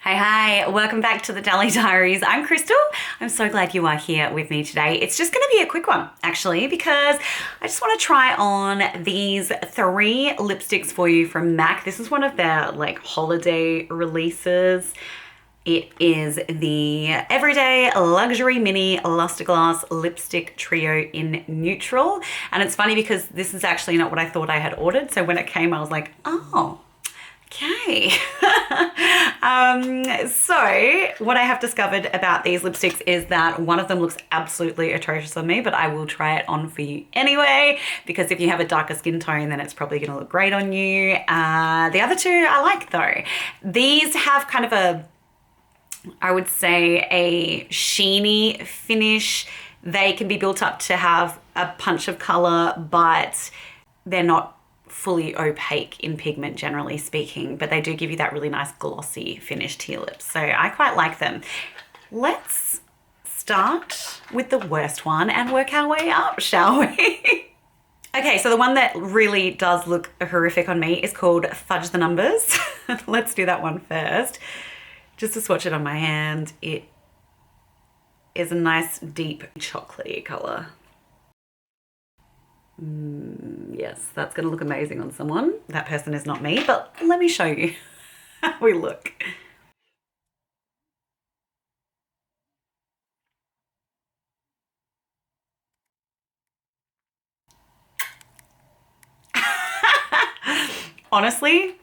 Hi, welcome back to the Dally Diaries. I'm Kristel. I'm so glad you are here with me today. It's just gonna be a quick one actually, because I just wanna try on these 3 lipsticks for you from MAC. This is one of their like holiday releases. It is the Everyday Luxury Mini Lustreglass Lipstick Trio in Neutral. And it's funny because this is actually not what I thought I had ordered. So when it came, I was like, oh, okay. So what I have discovered about these lipsticks is that one of them looks absolutely atrocious on me, but I will try it on for you anyway, because if you have a darker skin tone, then it's probably gonna look great on you. The other 2 I like though. These have kind of I would say a sheeny finish. They can be built up to have a punch of color, but they're not fully opaque in pigment, generally speaking, but they do give you that really nice glossy finish to your lips. So I quite like them. Let's start with the worst one and work our way up, shall we? Okay, so the one that really does look horrific on me is called Fudge the Numbers. Let's do that one first. Just to swatch it on my hand, it is a nice deep chocolatey color. Yes, that's gonna look amazing on someone. That person is not me, but let me show you how we look. Honestly,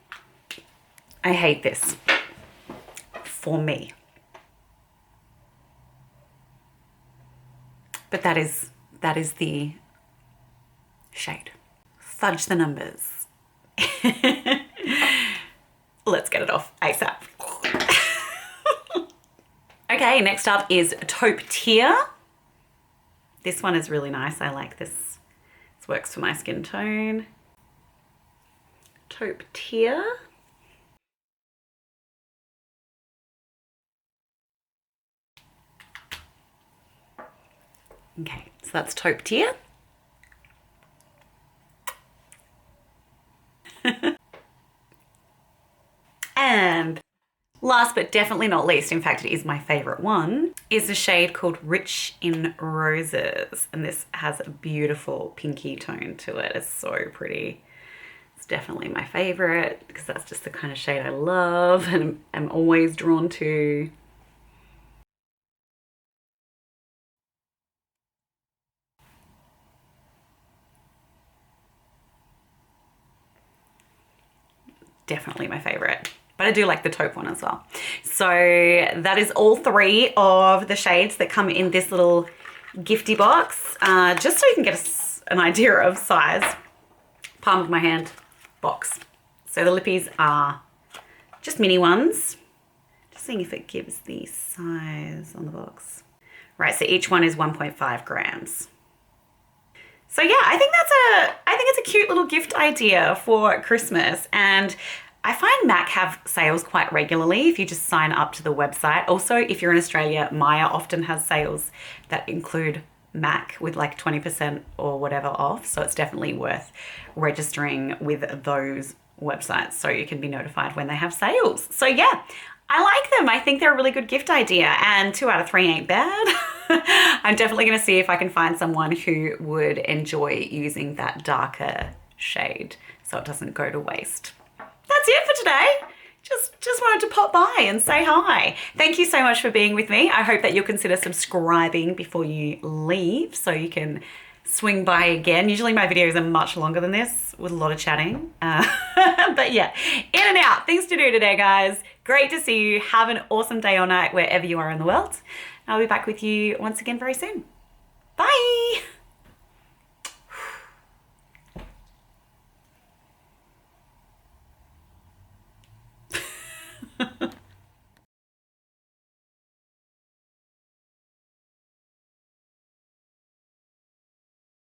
I hate this for me. But that is the shade. Fudge the Numbers. Let's get it off ASAP. Okay, next up is Taupe Tear. This one is really nice. I like this. This works for my skin tone. Taupe Tear. Okay, so that's Taupe Tear. And last but definitely not least, in fact it is my favorite one, is a shade called Rich in Roses. And this has a beautiful pinky tone to it. It's so pretty. It's definitely my favorite because that's just the kind of shade I love and I'm always drawn to. Definitely my favorite. But I do like the taupe one as well. So that is all 3 of the shades that come in this little gifty box. Just so you can get an idea of size. Palm of my hand box. So the lippies are just mini ones. Just seeing if it gives the size on the box. Right, so each one is 1.5 grams. So yeah, I think it's a cute little gift idea for Christmas. And I find MAC have sales quite regularly if you just sign up to the website. Also, if you're in Australia, Maya often has sales that include MAC with like 20% or whatever off. So it's definitely worth registering with those websites so you can be notified when they have sales. So yeah, I like them. I think they're a really good gift idea, and 2 out of 3 ain't bad. I'm definitely gonna see if I can find someone who would enjoy using that darker shade so it doesn't go to waste. That's it for today. Just wanted to pop by and say hi. Thank you so much for being with me. I hope that you'll consider subscribing before you leave so you can swing by again. Usually my videos are much longer than this with a lot of chatting. But yeah, in and out. Things to do today, guys. Great to see you. Have an awesome day or night wherever you are in the world. I'll be back with you once again very soon. Bye.